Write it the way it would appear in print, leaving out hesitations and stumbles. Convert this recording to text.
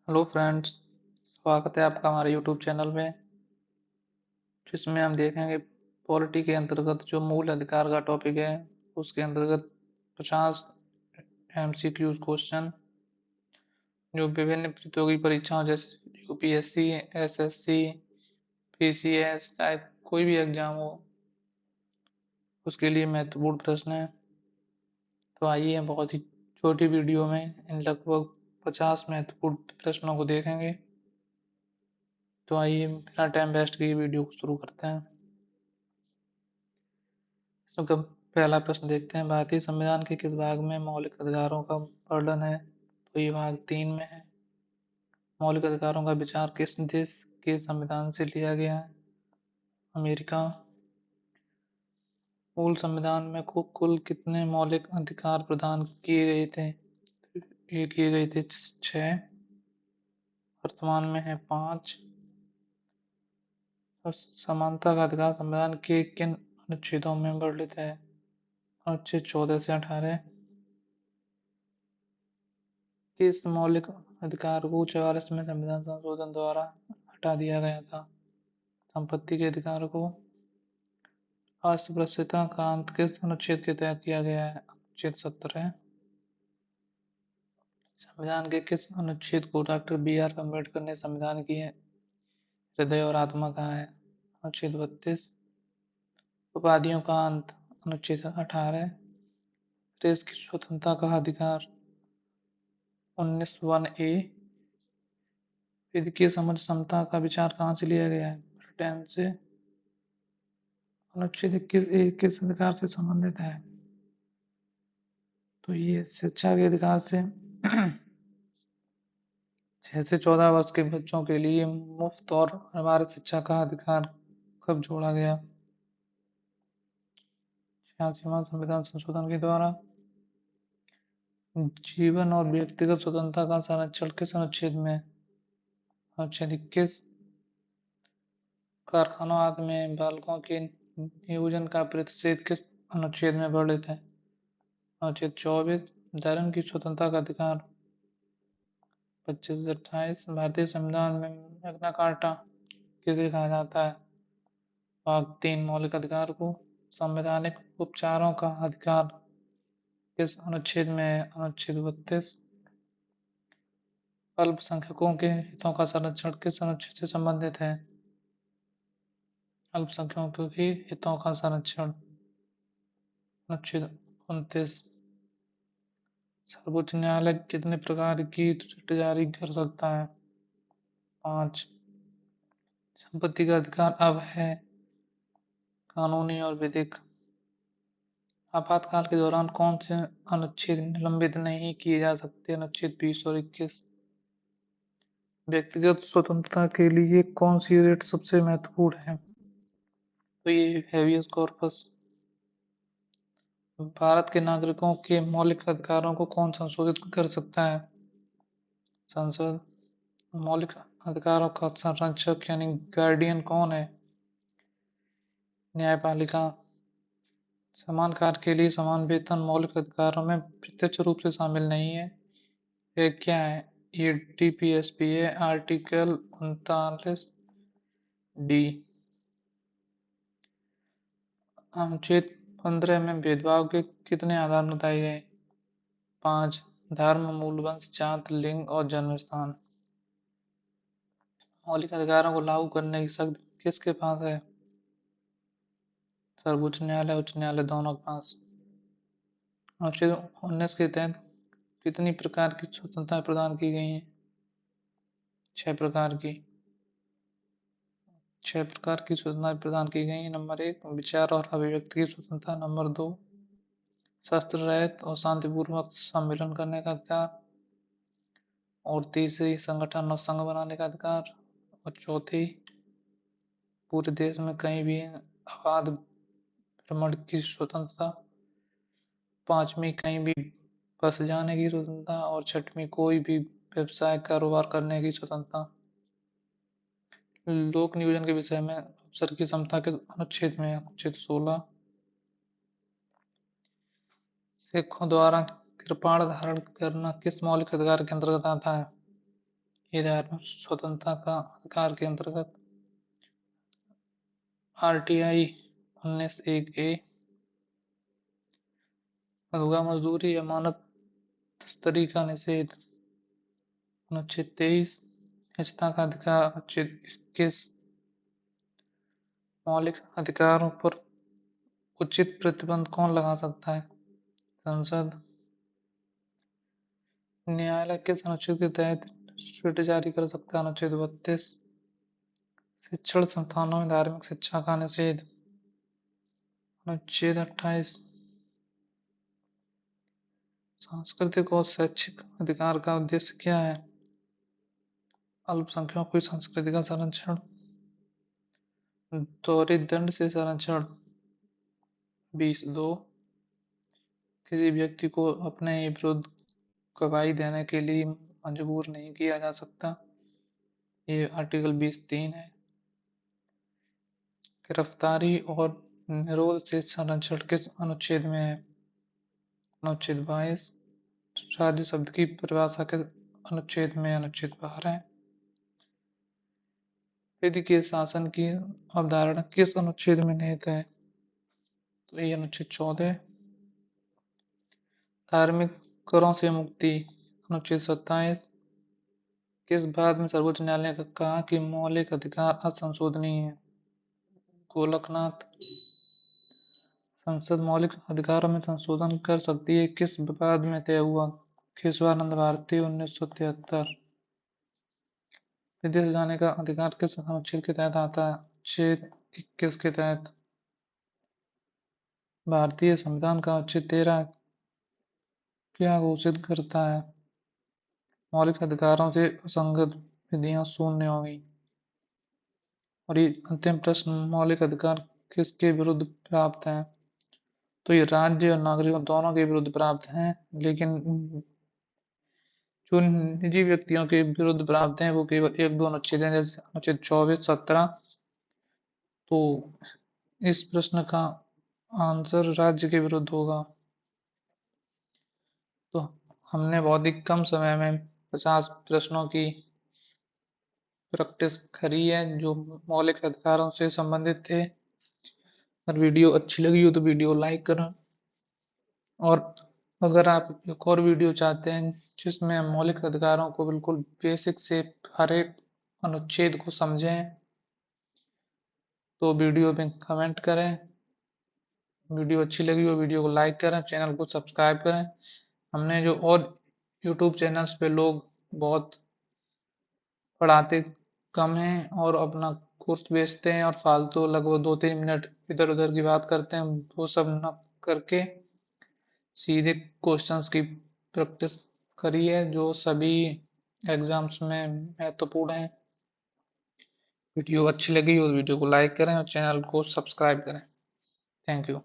Hello friends. स्वागत है आपका हमारे यूट्यूब चैनल में, जिसमें हम देखेंगे पॉलिटी के अंतर्गत जो मूल अधिकार का टॉपिक है। उसके अंतर्गत 50 एमसीक्यूज क्वेश्चन जो विभिन्न प्रतियोगी परीक्षाओं जैसे यूपीएससी, एसएससी, पीसीएस, चाहे कोई भी एग्जाम हो उसके लिए महत्वपूर्ण प्रश्न है। तो आइए हम बहुत ही छोटी वीडियो में इन लगभग 50 महत्वपूर्ण प्रश्नों को देखेंगे। तो आइए बिना टाइम वेस्ट किए वीडियो को शुरू करते हैं। इसका पहला प्रश्न देखते हैं, भारतीय संविधान के किस भाग में मौलिक अधिकारों का वर्णन है? तो ये भाग 3 में है। मौलिक अधिकारों का विचार किस देश के संविधान से लिया गया है? अमेरिका। मूल संविधान में कुल कितने मौलिक अधिकार प्रदान किए गए थे? ये किए गए थे 6, वर्तमान में है 5। और समानता का अधिकार संविधान के किन अनुच्छेदों में वर्णित है? अनुच्छेद 14 से 18। किस मौलिक अधिकार को 44वें संविधान संशोधन द्वारा हटा दिया गया था? संपत्ति के अधिकार को। अस्पृश्यता का अंत किस अनुच्छेद के तहत किया गया है? अनुच्छेद 17। संविधान के किस अनुच्छेद को डॉक्टर बी आर अम्बेडकर ने संविधान की हृदय और आत्मा कहा है? अनुच्छेद 32। उपाधियों का अंत। अनुच्छेद 18। प्रेस की स्वतंत्रता का अधिकार। 19(1)(a)। विधि की समझ समता का विचार कहाँ से लिया गया है? ब्रिटेन से। अनुच्छेद 21(a) किस अधिकार से संबंधित है? तो ये शिक्षा के अधिकार से। 6 से 14 वर्ष के बच्चों के लिए मुफ्त और अनिवार्य शिक्षा का अधिकार कब जोड़ा गया? 86वां संविधान संशोधन के द्वारा। जीवन और व्यक्तिगत स्वतंत्रता का संरक्षण किस अनुच्छेद में? अनुच्छेद 21। कारखानों आदि में बालकों के नियोजन का प्रतिषेध किस अनुच्छेद में वर्णित है? अनुच्छेद 24। धर्म की स्वतंत्रता का अधिकार। 25 से 28। भारतीय संविधान में मैग्ना कार्टा किसे कहा जाता है? भाग 3 मौलिक अधिकार को। संवैधानिक उपचारों का अधिकार किस अनुच्छेद में है? अनुच्छेद 32। अल्पसंख्यकों के हितों का संरक्षण किस अनुच्छेद से संबंधित है? अल्पसंख्यकों के हितों का संरक्षण। अनुच्छेद 29। सर्वोच्च न्यायालय कितने प्रकार की रिट जारी कर सकता है? 5। संपत्ति का अधिकार अब है कानूनी और विधिक। आपातकाल के दौरान कौन से अनुच्छेद निलंबित नहीं किए जा सकते? अनुच्छेद 20 और 21। व्यक्तिगत स्वतंत्रता के लिए कौन सी रिट सबसे महत्वपूर्ण है? तो ये हेवियस कॉर्पस। भारत के नागरिकों के मौलिक अधिकारों को कौन संशोधित कर सकता है? संसद। मौलिक अधिकारों का संरक्षक यानी गार्डियन कौन है? न्यायपालिका। समान कार्य के लिए समान वेतन मौलिक अधिकारों में प्रत्यक्ष रूप से शामिल नहीं है। ये क्या है? ये टीपीएसपी है, आर्टिकल 39(d). अनुच्छेद 15 में भेदभाव के कितने आधार बताए गए? 5। धर्म, मूल वंश, जात, लिंग और जन्म स्थान। मौलिक अधिकारों को लागू करने की शक्ति किसके पास है? सर्वोच्च न्यायालय, उच्च न्यायालय दोनों के पास। अनुच्छेद 19 के तहत कितनी प्रकार की स्वतंत्रताएं प्रदान की गई हैं? 6 प्रकार की। 6 प्रकार की स्वतंत्रताएं प्रदान की गई हैं। नंबर 1 विचार और अभिव्यक्ति की स्वतंत्रता। नंबर 2 शस्त्र रहित और शांतिपूर्वक सम्मेलन करने का अधिकार। और तीसरी संगठन और संघ बनाने का अधिकार। और चौथी पूरे देश में कहीं भी अबाध भ्रमण की स्वतंत्रता। पांचवी कहीं भी बस जाने की स्वतंत्रता। और छठवीं कोई भी व्यवसाय कारोबार करने की स्वतंत्रता। लोक नियोजन के विषय में अफसर की क्षमता के अनुच्छेद में अनुच्छेद 16। सिखों द्वारा कृपाण धारण करना किस मौलिक अधिकार के अंतर्गत आता है? ये धार्मिक स्वतंत्रता का अधिकार के अंतर्गत आरटीआई 19(1)(a) अधूरा मजदूरी या मानव तस्करी का निषेध। अनुच्छेद 23 निजता का अधिकार। अनुच्छेद 21 मौलिक अधिकारों पर उचित प्रतिबंध कौन लगा सकता है? संसद। न्यायालय किस अनुच्छेद के तहत रिट जारी कर सकता है? अनुच्छेद 32 शिक्षण संस्थानों में धार्मिक शिक्षा का निषेध। अनुच्छेद 28 सांस्कृतिक और शैक्षिक अधिकार का उद्देश्य क्या है? अल्पसंख्यकों की संस्कृति का संरक्षण। त्वरित दंड से संरक्षण। 20(2) किसी व्यक्ति को अपने विरुद्ध गवाही देने के लिए मजबूर नहीं किया जा सकता। ये आर्टिकल 20(3) है। गिरफ्तारी और निरोध से संरक्षण किस अनुच्छेद में है? अनुच्छेद 22 राज्य शब्द की परिभाषा किस अनुच्छेद में? अनुच्छेद 12 है। विधि के शासन की अवधारणा किस अनुच्छेद में निहित है? तो ये अनुच्छेद 14। धार्मिक करों से मुक्ति। अनुच्छेद 27 किस बात में सर्वोच्च न्यायालय ने कहा कि मौलिक अधिकार असंशोधनीय है? गोलकनाथ। संसद मौलिक अधिकारों में संशोधन कर सकती है किस विवाद में तय हुआ? केशवानंद भारती 1973। विदेश जाने का अधिकार किस अनुच्छेद के तहत आता है? अनुच्छेद 21 के तहत। भारतीय संविधान का अनुच्छेद 13 क्या घोषित करता है? मौलिक अधिकारों से असंगत विधियां शून्य होंगी। और ये अंतिम प्रश्न, मौलिक अधिकार किसके विरुद्ध प्राप्त हैं? तो ये राज्य और नागरिकों दोनों के विरुद्ध प्राप्त हैं, लेकिन जो निजी व्यक्तियों के विरुद्ध प्राप्त हैं वो केवल 1-2 अनुच्छेद हैं, जैसे अनुच्छेद 24, 17। तो इस प्रश्न का आंसर राज्य के विरुद्ध होगा। तो हमने बहुत ही कम समय में 50 प्रश्नों की प्रैक्टिस करी है जो मौलिक अधिकारों से संबंधित थे। अगर वीडियो अच्छी लगी हो तो वीडियो लाइक करें, और अगर आप एक और वीडियो चाहते हैं जिसमें हम मौलिक अधिकारों को बिल्कुल बेसिक से हर एक अनुच्छेद को समझें, तो वीडियो में कमेंट करें। वीडियो अच्छी लगी हो वीडियो को लाइक करें, चैनल को सब्सक्राइब करें। हमने जो और यूट्यूब चैनल्स पे लोग बहुत पढ़ाते कम हैं और अपना कोर्स बेचते हैं और फालतू लगभग 2-3 मिनट इधर उधर की बात करते हैं, वो सब न करके सीधे क्वेश्चंस की प्रैक्टिस करिए जो सभी एग्जाम्स में महत्वपूर्ण है। वीडियो अच्छी लगी हो तो वीडियो को लाइक करें और चैनल को सब्सक्राइब करें। Thank you.